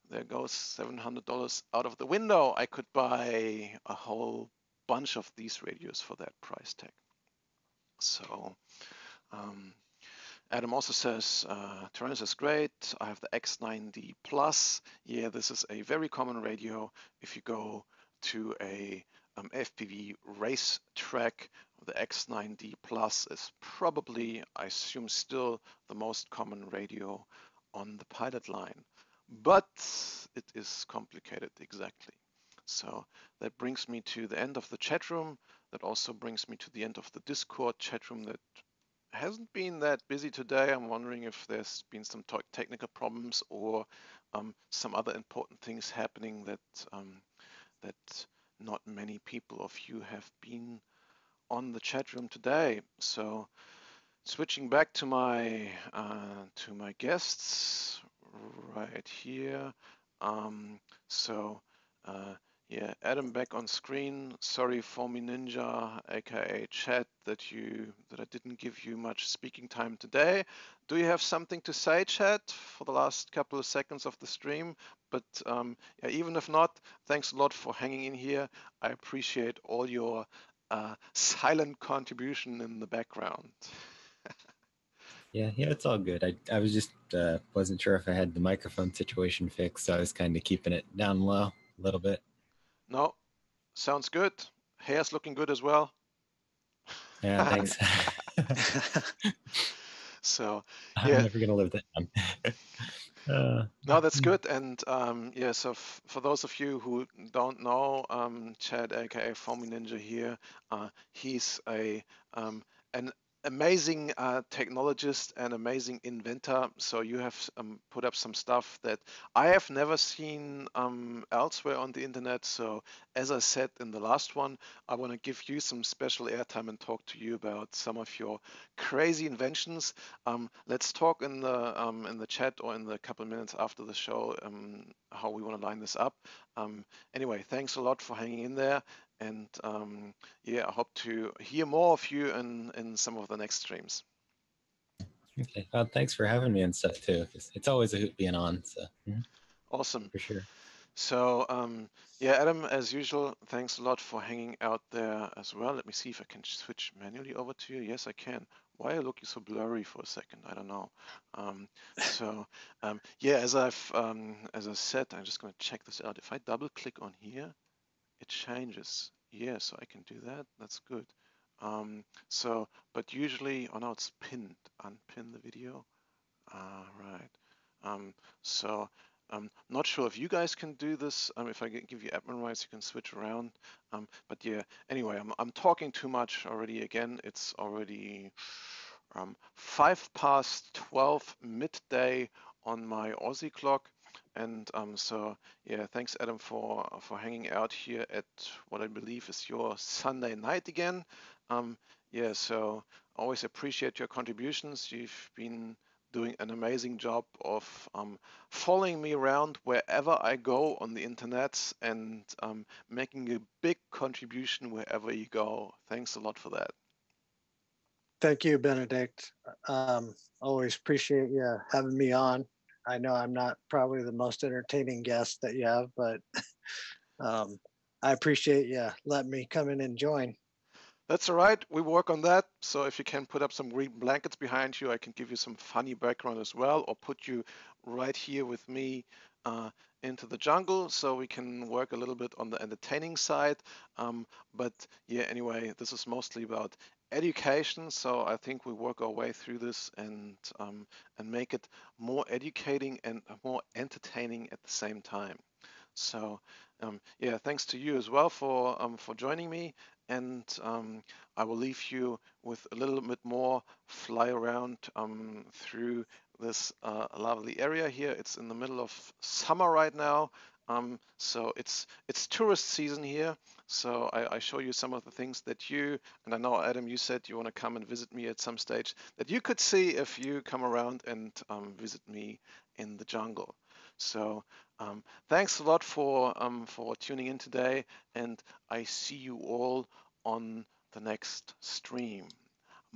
A: there goes $700 out of the window. I could buy a whole bunch of these radios for that price tag. So um, Adam also says, Tyrannus is great. I have the X9D Plus. Yeah, this is a very common radio. If you go to a FPV race track, the X9D Plus is probably, I assume, still the most common radio on the pilot line. But it is complicated, exactly. So that brings me to the end of the chat room. That also brings me to the end of the Discord chat room that hasn't been that busy today. I'm wondering if there's been some technical problems or some other important things happening that not many people of you have been on the chat room today. So switching back to my guests right here. So yeah, Adam back on screen. Sorry for me, Ninja, aka Chat, that I didn't give you much speaking time today. Do you have something to say, Chat, for the last couple of seconds of the stream? But yeah, even if not, thanks a lot for hanging in here. I appreciate all your silent contribution in the background.
C: Yeah, it's all good. I was just wasn't sure if I had the microphone situation fixed, so I was kind of keeping it down low a little bit.
A: No, sounds good. Hair's looking good as well.
C: Yeah, thanks.
A: So
C: I'm
A: yeah,
C: never gonna live that down.
A: no, that's good. And yeah, so for those of you who don't know, Chad, aka Foamy Ninja here, he's an amazing technologist and amazing inventor. So you have put up some stuff that I have never seen elsewhere on the internet. So as I said in the last one, I want to give you some special airtime and talk to you about some of your crazy inventions. Let's talk in the chat or in the couple minutes after the show how we want to line this up. Anyway, thanks a lot for hanging in there, and yeah, I hope to hear more of you in some of the next streams.
C: Okay, well, thanks for having me and stuff too. It's always a hoot being on. So
A: Awesome.
C: for sure.
A: So yeah, Adam, as usual, thanks a lot for hanging out there as well. Let me see if I can switch manually over to you. Yes, I can. Why are you looking so blurry for a second? I don't know. So yeah, as I said, I'm just going to check this out. If I double click on here, it changes. Yeah, so I can do that. That's good. So, but usually, oh no, it's pinned. Unpin the video. Right. So not sure if you guys can do this. If I give you admin rights, you can switch around. But yeah, anyway, I'm talking too much already again. It's already 5:12 midday on my Aussie clock. And so yeah, thanks Adam for hanging out here at what I believe is your Sunday night again. Yeah, so always appreciate your contributions. You've been doing an amazing job of following me around wherever I go on the internet and making a big contribution wherever you go. Thanks a lot for that.
B: Thank you, Benedikt. Always appreciate you having me on. I know I'm not probably the most entertaining guest that you have, but I appreciate you letting me come in and join.
A: That's all right. We work on that. So if you can put up some green blankets behind you, I can give you some funny background as well, or put you right here with me into the jungle so we can work a little bit on the entertaining side. But yeah, anyway, this is mostly about education. So I think we work our way through this and make it more educating and more entertaining at the same time. So yeah, thanks to you as well for joining me, and I will leave you with a little bit more fly around through this lovely area here. It's in the middle of summer right now, So it's tourist season here. So I show you some of the things that you, and I know Adam, you said you want to come and visit me at some stage, that you could see if you come around and visit me in the jungle. So thanks a lot for tuning in today, and I see you all on the next stream.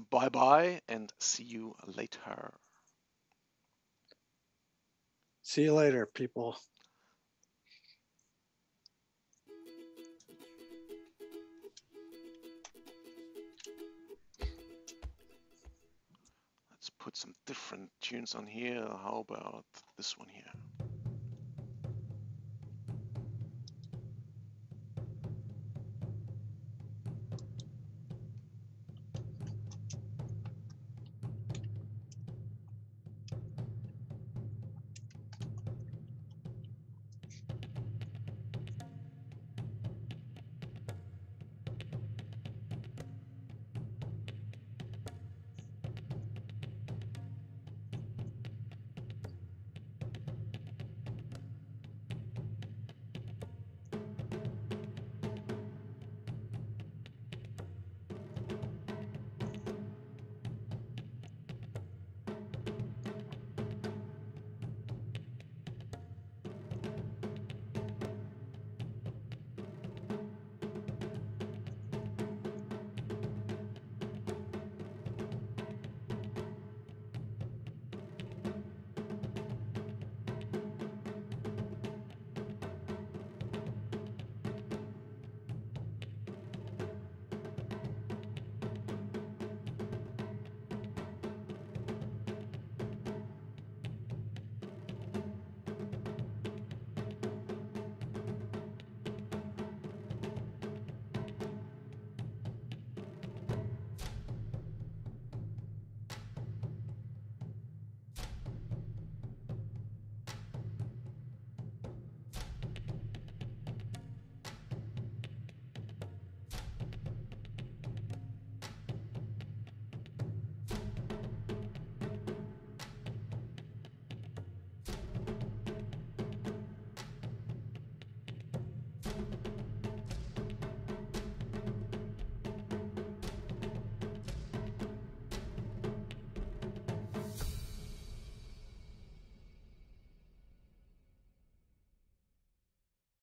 A: Bye bye, and see you later.
B: See you later, people.
A: Let's put some different tunes on here. How about this one here?